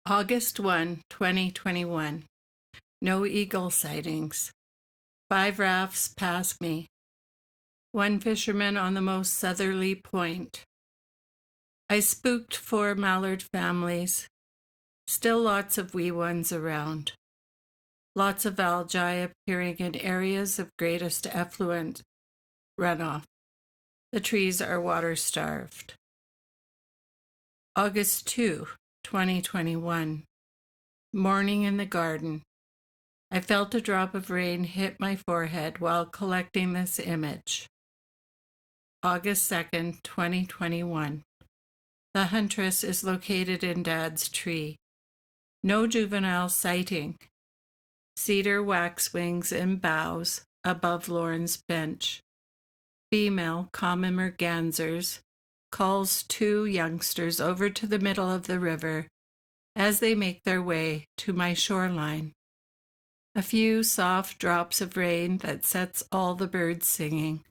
August 1, 2021. No eagle sightings. 5 rafts pass me. One fisherman on the most southerly point. I spooked 4 mallard families. Still lots of wee ones around. Lots of algae appearing in areas of greatest effluent runoff. The trees are water-starved. August 2, 2021. Morning in the garden. I felt a drop of rain hit my forehead while collecting this image. August 2nd, 2021. The huntress is located in Dad's tree. No juvenile sighting. Cedar waxwings and boughs above Lauren's bench. Female common mergansers calls 2 youngsters over to the middle of the river as they make their way to my shoreline. A few soft drops of rain that sets all the birds singing.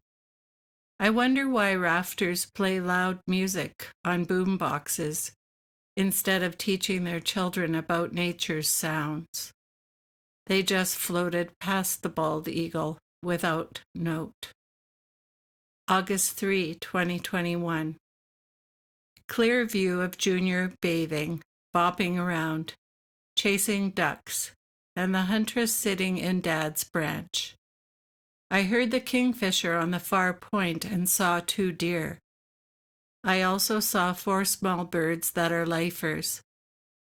I wonder why rafters play loud music on boom boxes instead of teaching their children about nature's sounds. They just floated past the bald eagle without note. August 3, 2021. Clear view of Junior bathing, bopping around, chasing ducks, and the huntress sitting in Dad's branch. I heard the kingfisher on the far point and saw 2 deer. I also saw 4 small birds that are lifers.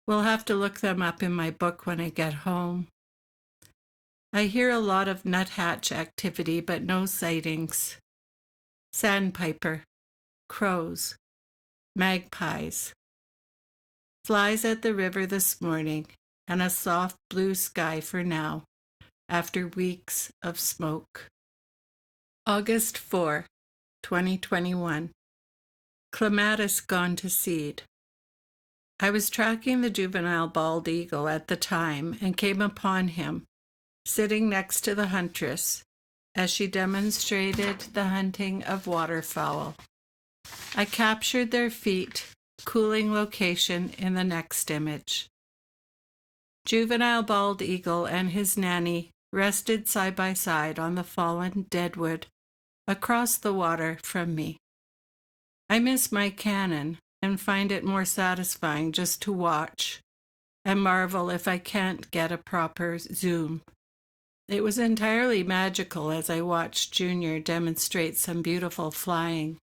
We'll have to look them up in my book when I get home. I hear a lot of nuthatch activity, but no sightings. Sandpiper, crows, magpies. Flies at the river this morning, and a soft blue sky for now, after weeks of smoke. August 4, 2021. Clematis gone to seed. I was tracking the juvenile bald eagle at the time and came upon him, sitting next to the huntress, as she demonstrated the hunting of waterfowl. I captured their feet, cooling location in the next image. Juvenile bald eagle and his nanny rested side by side on the fallen deadwood across the water from me. I miss my Canon and find it more satisfying just to watch and marvel if I can't get a proper zoom. It was entirely magical as I watched Junior demonstrate some beautiful flying.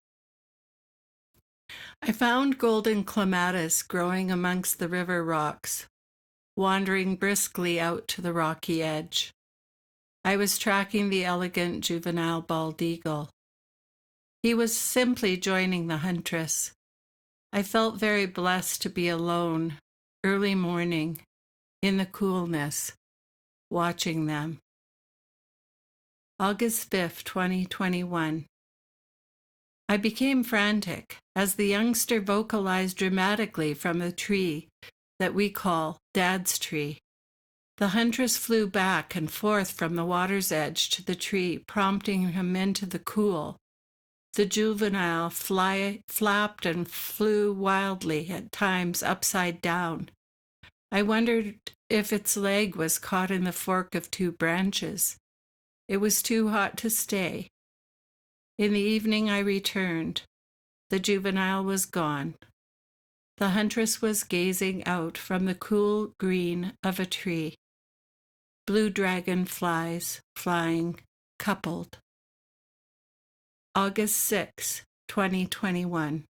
I found golden clematis growing amongst the river rocks, wandering briskly out to the rocky edge. I was tracking the elegant juvenile bald eagle. He was simply joining the huntress. I felt very blessed to be alone, early morning, in the coolness, watching them. August 5th, 2021. I became frantic as the youngster vocalized dramatically from the tree that we call Dad's tree. The huntress flew back and forth from the water's edge to the tree, prompting him into the cool. The juvenile flapped and flew wildly, at times upside down. I wondered if its leg was caught in the fork of 2 branches. It was too hot to stay. In the evening I returned. The juvenile was gone. The huntress was gazing out from the cool green of a tree. Blue dragonflies flying, coupled. August 6, 2021.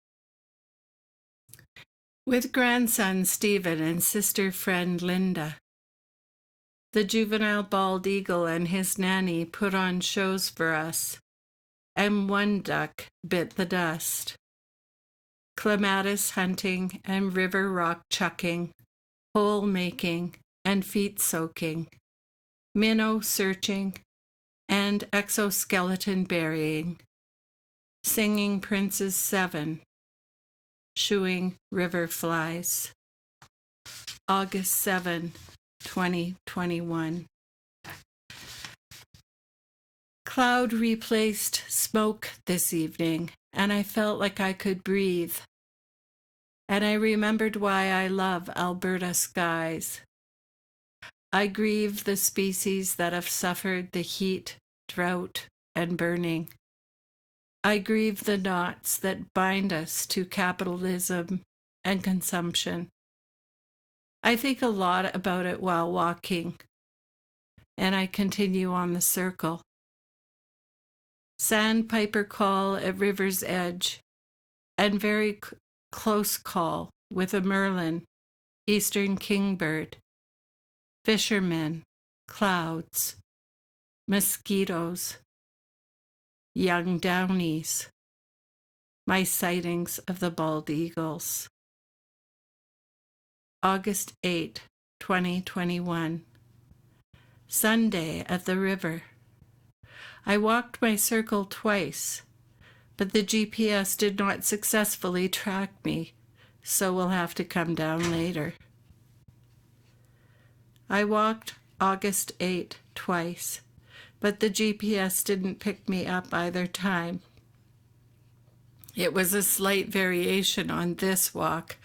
With grandson Stephen and sister friend Linda. The juvenile bald eagle and his nanny put on shows for us, and 1 duck bit the dust. Clematis hunting and river rock chucking, hole making and feet soaking, minnow searching and exoskeleton burying, singing Prince's 7, shooing river flies. August 7, 2021. Cloud replaced smoke this evening, and I felt like I could breathe. and I remembered why I love Alberta skies. I grieve the species that have suffered the heat, drought, and burning. I grieve the knots that bind us to capitalism and consumption. I think a lot about it while walking, and I continue on the circle. Sandpiper call at river's edge, and very close call with a merlin, eastern kingbird, fishermen, clouds, mosquitoes, young downies, my sightings of the bald eagles. August 8, 2021. Sunday at the river. I walked my circle twice, but the GPS did not successfully track me, so we'll have to come down later. I walked August 8 twice, but the GPS didn't pick me up either time. It was a slight variation on this walk,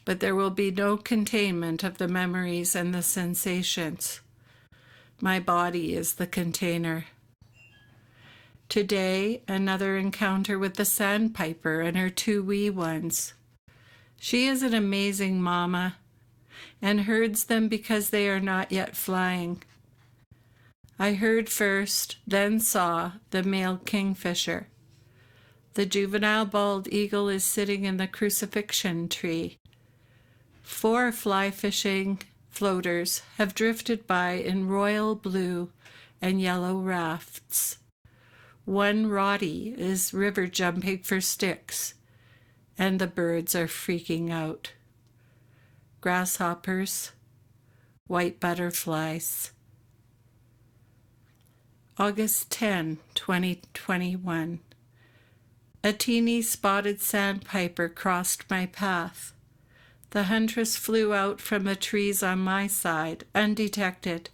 but there will be no containment of the memories and the sensations. My body is the container. Today, another encounter with the sandpiper and her two wee ones. She is an amazing mama and herds them because they are not yet flying. I heard first, then saw the male kingfisher. The juvenile bald eagle is sitting in the crucifixion tree. 4 fly fishing floaters have drifted by in royal blue and yellow rafts. 1 Roddy is river jumping for sticks, and the birds are freaking out. Grasshoppers, white butterflies. August 10, 2021. A teeny spotted sandpiper crossed my path. The huntress flew out from the trees on my side, undetected,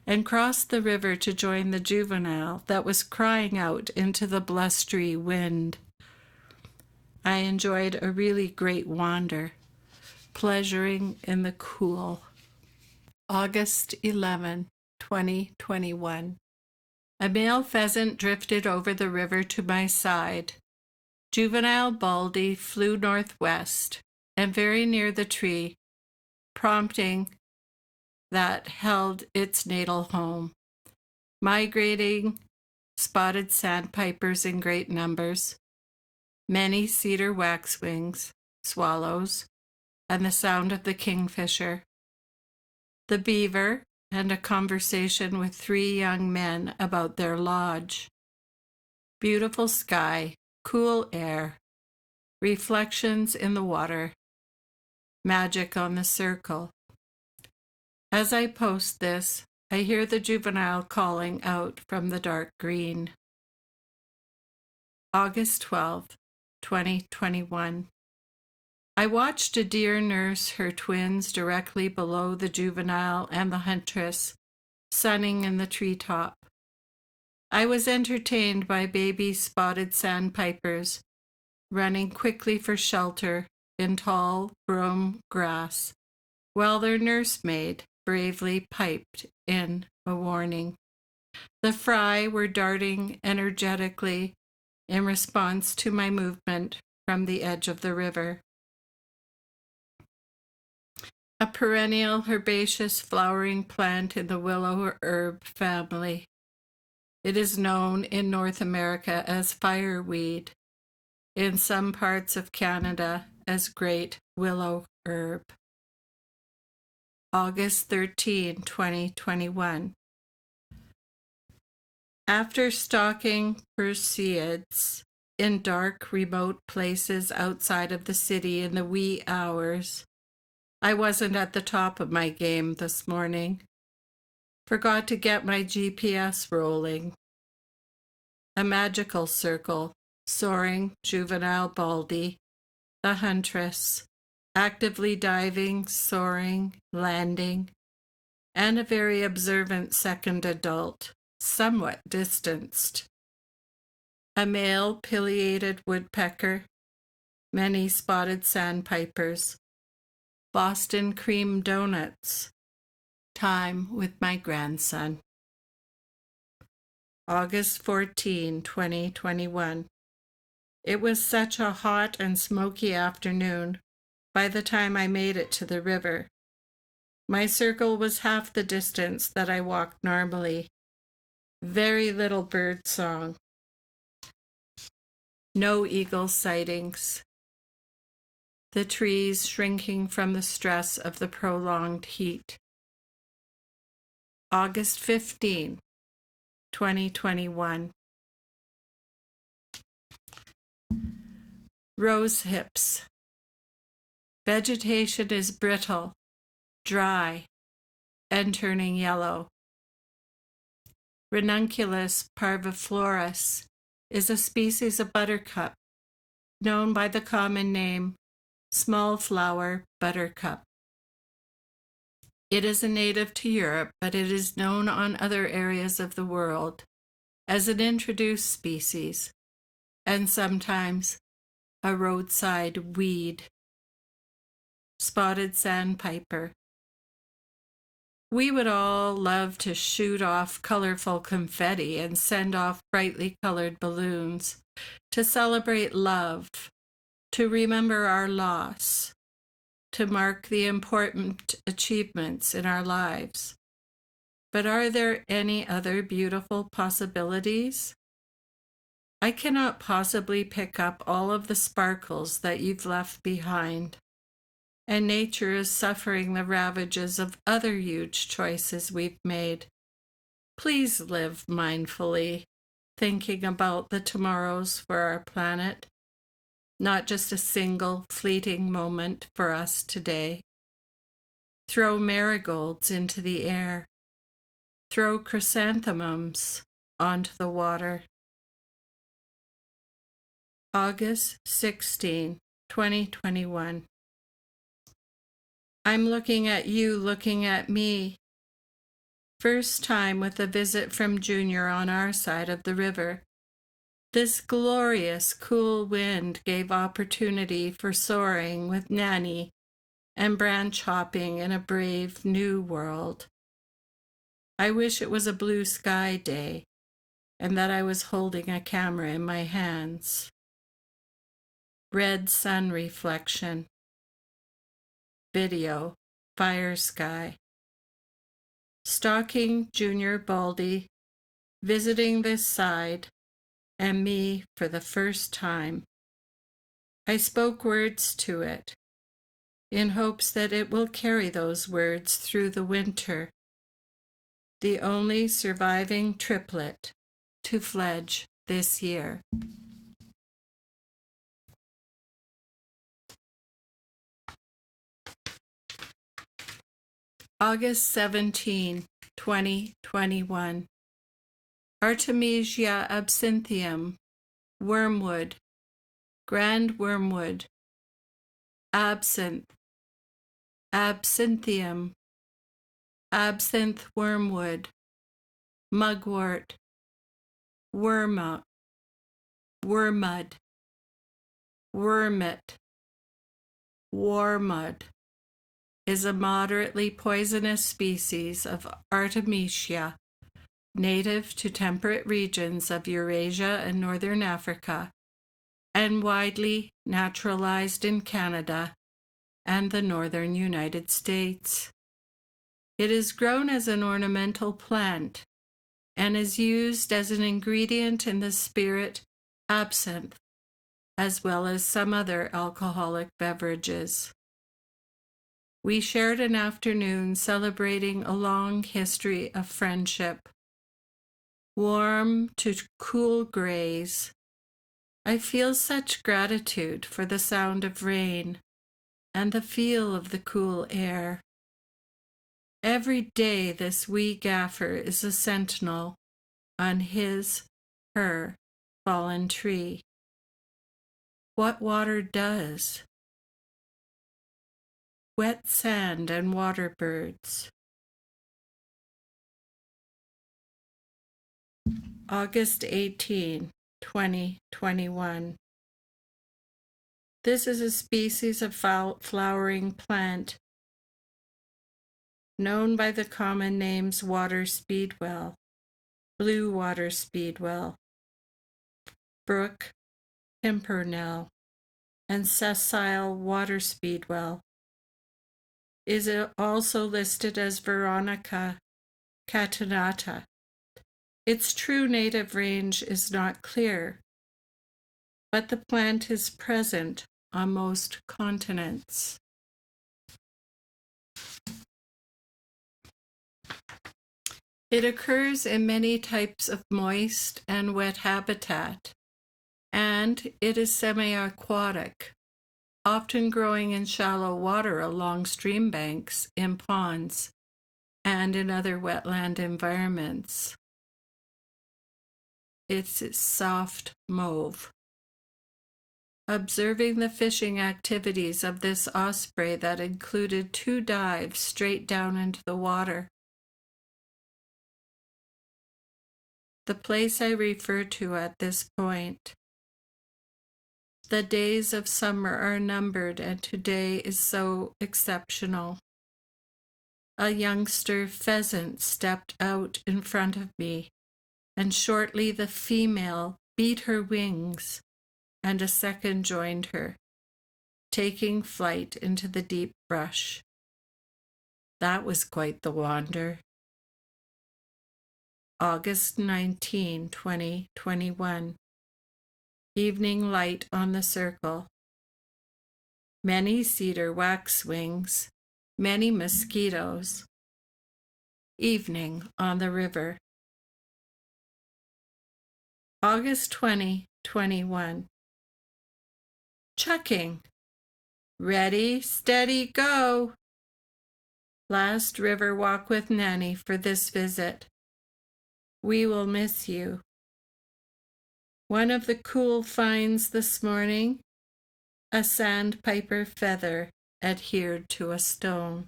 and crossed the river to join the juvenile that was crying out into the blustery wind. I enjoyed a really great wander, pleasuring in the cool. August 11, 2021. A male pheasant drifted over the river to my side. Juvenile baldy flew northwest and very near the tree, prompting that held its natal home. Migrating spotted sandpipers in great numbers, many cedar waxwings, swallows, and the sound of the kingfisher. The beaver, and a conversation with 3 young men about their lodge. Beautiful sky, cool air, reflections in the water, magic on the circle. As I post this, I hear the juvenile calling out from the dark green. August 12, 2021. I watched a deer nurse her twins directly below the juvenile and the huntress, sunning in the treetop. I was entertained by baby spotted sandpipers running quickly for shelter in tall brome grass, while their nursemaid bravely piped in a warning. The fry were darting energetically in response to my movement from the edge of the river. A perennial herbaceous flowering plant in the willow herb family. It is known in North America as fireweed, in some parts of Canada as great willow herb. August 13, 2021. After stalking perseids in dark, remote places outside of the city in the wee hours, I wasn't at the top of my game this morning. Forgot to get my GPS rolling. A magical circle, soaring juvenile baldy, the huntress, actively diving, soaring, landing, and a very observant second adult, somewhat distanced. A male pileated woodpecker, many spotted sandpipers, Boston cream donuts, time with my grandson. August 14, 2021. It was such a hot and smoky afternoon by the time I made it to the river. My circle was half the distance that I walked normally. Very little bird song. No eagle sightings. The trees shrinking from the stress of the prolonged heat. August 15, 2021. Rose hips. Vegetation is brittle, dry, and turning yellow. Ranunculus parviflorus is a species of buttercup, known by the common name small flower buttercup. It is a native to Europe, but it is known on other areas of the world as an introduced species, and sometimes a roadside weed. Spotted sandpiper. We would all love to shoot off colorful confetti and send off brightly colored balloons to celebrate love, to remember our loss, to mark the important achievements in our lives. But are there any other beautiful possibilities? I cannot possibly pick up all of the sparkles that you've left behind, and nature is suffering the ravages of other huge choices we've made. Please live mindfully, thinking about the tomorrows for our planet, not just a single fleeting moment for us today. Throw marigolds into the air. Throw chrysanthemums onto the water. August 16, 2021. I'm looking at you looking at me. First time with a visit from Junior on our side of the river. This glorious cool wind gave opportunity for soaring with Nanny and branch hopping in a brave new world. I wish it was a blue sky day and that I was holding a camera in my hands. Red sun reflection. Video, fire sky. Stalking Junior Baldy, visiting this side, and me for the first time. I spoke words to it, in hopes that it will carry those words through the winter. The only surviving triplet to fledge this year. August 17, 2021. Artemisia absinthium, wormwood, grand wormwood, absinthe, absinthium, absinthe wormwood, mugwort, wormut, wormud, wormit, warmud is a moderately poisonous species of Artemisia, native to temperate regions of Eurasia and northern Africa, and widely naturalized in Canada and the northern United States. It is grown as an ornamental plant and is used as an ingredient in the spirit absinthe, as well as some other alcoholic beverages. We shared an afternoon celebrating a long history of friendship. Warm to cool grays, I feel such gratitude for the sound of rain and the feel of the cool air. Every day this wee gaffer is a sentinel on his, her fallen tree. What water does? Wet sand and water birds. August 18, 2021. This is a species of flowering plant known by the common names water speedwell, blue water speedwell, brook pimpernel, and sessile water speedwell. Is also listed as Veronica catenata. Its true native range is not clear, but the plant is present on most continents. It occurs in many types of moist and wet habitat, and it is semi-aquatic, often growing in shallow water along stream banks, in ponds, and in other wetland environments. It's soft mauve. Observing the fishing activities of this osprey that included 2 dives straight down into the water. The place I refer to at this point. The days of summer are numbered, and today is so exceptional. A youngster pheasant stepped out in front of me, and shortly the female beat her wings, and a second joined her, taking flight into the deep brush. That was quite the wander. August 19, 2021. Evening light on the circle. Many cedar waxwings, many mosquitoes. Evening on the river. August 20, 21. Chucking. Ready, steady, go. Last river walk with Nanny for this visit. We will miss you. One of the cool finds this morning, a sandpiper feather adhered to a stone.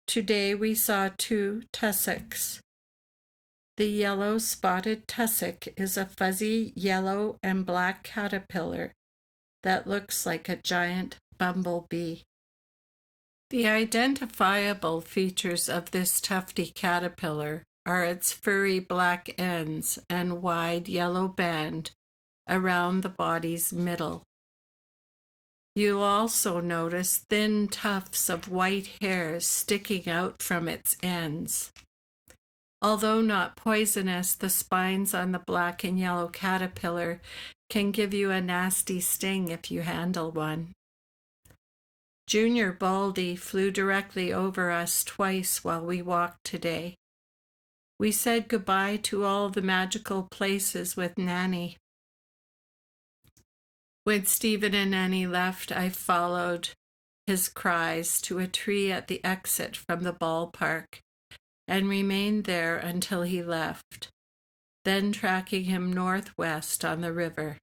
Today we saw 2 tussocks. The yellow spotted tussock is a fuzzy yellow and black caterpillar that looks like a giant bumblebee. The identifiable features of this tufty caterpillar are its furry black ends and wide yellow band around the body's middle. You'll also notice thin tufts of white hairs sticking out from its ends. Although not poisonous, the spines on the black and yellow caterpillar can give you a nasty sting if you handle one. Junior Baldy flew directly over us twice while we walked today. We said goodbye to all the magical places with Nanny. When Stephen and Nanny left, I followed his cries to a tree at the exit from the ballpark and remained there until he left, then tracking him northwest on the river.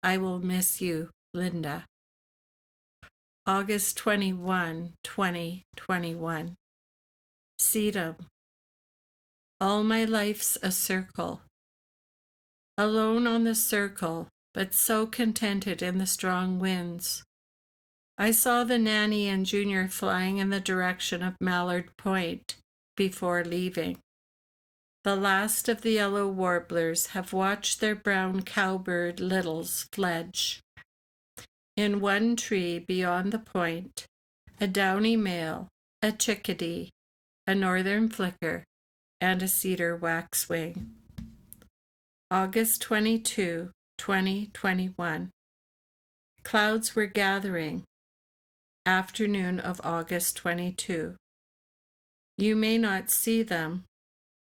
I will miss you, Linda. August 21, 2021. Sedum. All my life's a circle. Alone on the circle, but so contented in the strong winds. I saw the Nanny and Junior flying in the direction of Mallard Point before leaving. The last of the yellow warblers have watched their brown cowbird littles fledge. In one tree beyond the point, a downy male, a chickadee, a northern flicker, and a cedar waxwing. August 22, 2021. Clouds were gathering. Afternoon of August 22. You may not see them,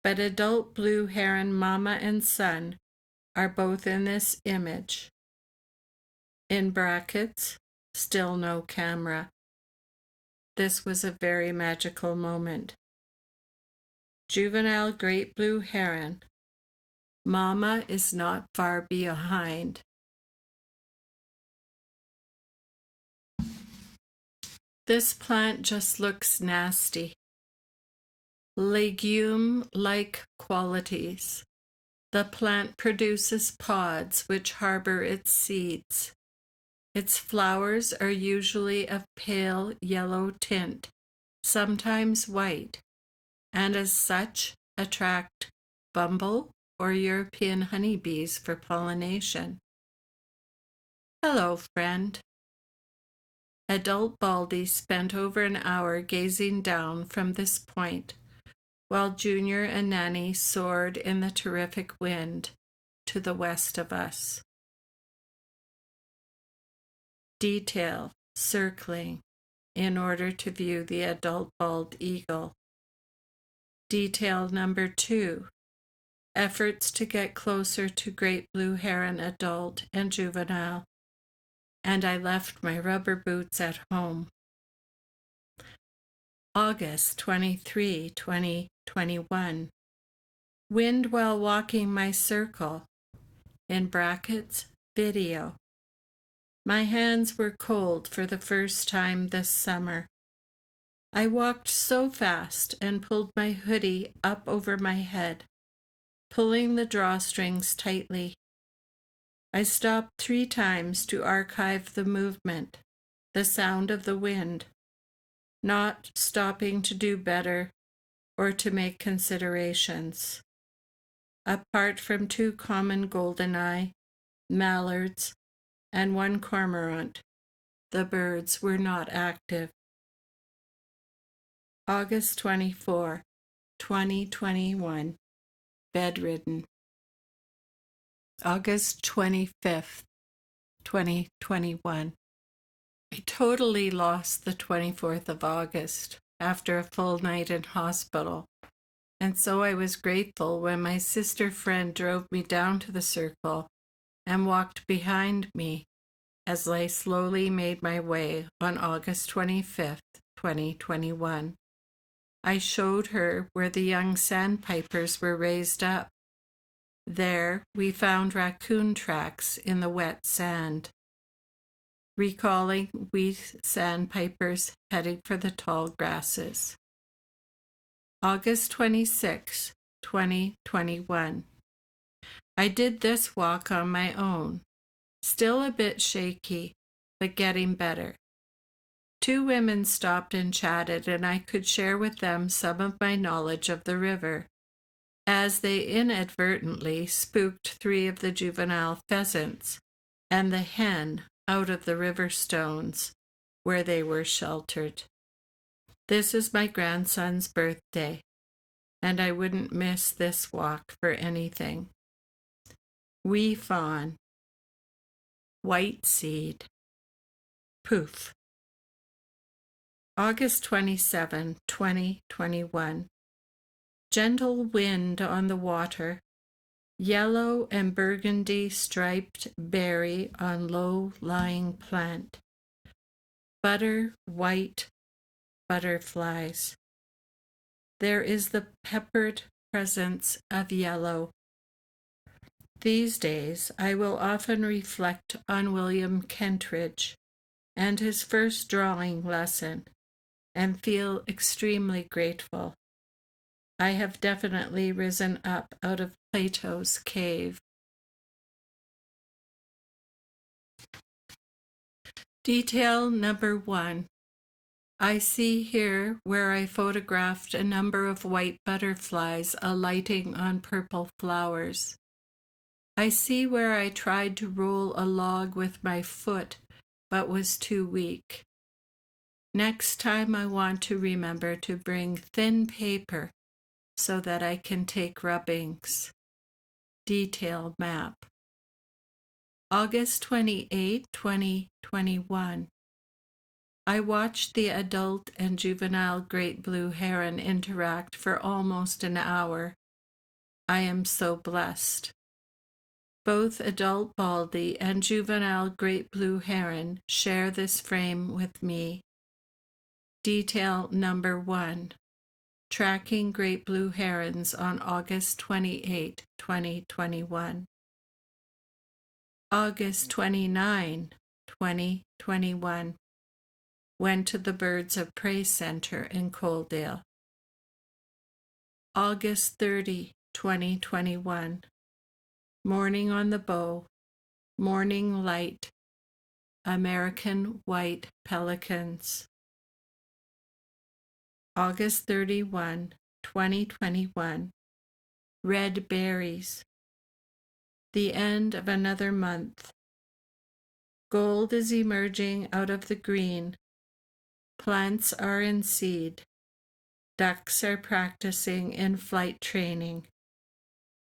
but adult blue heron mama and son are both in this image. In brackets, still no camera. This was a very magical moment. Juvenile great blue heron. Mama is not far behind. This plant just looks nasty. Legume-like qualities. The plant produces pods which harbor its seeds. Its flowers are usually of pale yellow tint, sometimes white, and as such attract bumble or European honeybees for pollination. Hello, friend. Adult Baldy spent over an hour gazing down from this point, while Junior and Nanny soared in the terrific wind to the west of us. Detail circling in order to view the adult bald eagle. Detail number 2, efforts to get closer to great blue heron adult and juvenile, and I left my rubber boots at home. August 23, 2021. Wind while walking my circle, in brackets, video. My hands were cold for the first time this summer. I walked so fast and pulled my hoodie up over my head, pulling the drawstrings tightly. I stopped 3 times to archive the movement, the sound of the wind, not stopping to do better or to make considerations. Apart from 2 common goldeneye, mallards, and 1 cormorant, the birds were not active. August 24, 2021. Bedridden. August 25th, 2021. I totally lost the 24th of August after a full night in hospital, and so I was grateful when my sister friend drove me down to the circle and walked behind me as I slowly made my way on August 25th, 2021. I showed her where the young sandpipers were raised up. There we found raccoon tracks in the wet sand, recalling we sandpipers heading for the tall grasses. August 26, 2021. I did this walk on my own, still a bit shaky, but getting better. 2 women stopped and chatted, and I could share with them some of my knowledge of the river, as they inadvertently spooked 3 of the juvenile pheasants and the hen out of the river stones where they were sheltered. This is my grandson's birthday, and I wouldn't miss this walk for anything. Wee fawn. White seed. Poof. August 27, 2021. Gentle wind on the water. Yellow and burgundy striped berry on low-lying plant. Butter white butterflies. There is the peppered presence of yellow. These days I will often reflect on William Kentridge and his first drawing lesson, and feel extremely grateful. I have definitely risen up out of Plato's cave. Detail number 1. I see here where I photographed a number of white butterflies alighting on purple flowers. I see where I tried to roll a log with my foot, but was too weak. Next time I want to remember to bring thin paper so that I can take rubbings. Detail map. August 28, 2021. I watched the adult and juvenile great blue heron interact for almost an hour. I am so blessed. Both adult baldy and juvenile great blue heron share this frame with me. Detail number 1. Tracking great blue herons on August 28, 2021. August 29, 2021. Went to the Birds of Prey Center in Coaldale. August 30, 2021. Morning on the bow, morning light, American white pelicans. August 31, 2021. Red berries. The end of another month. Gold is emerging out of the green. Plants are in seed. Ducks are practicing in flight training.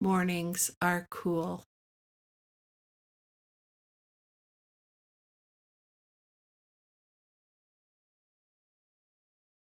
Mornings are cool.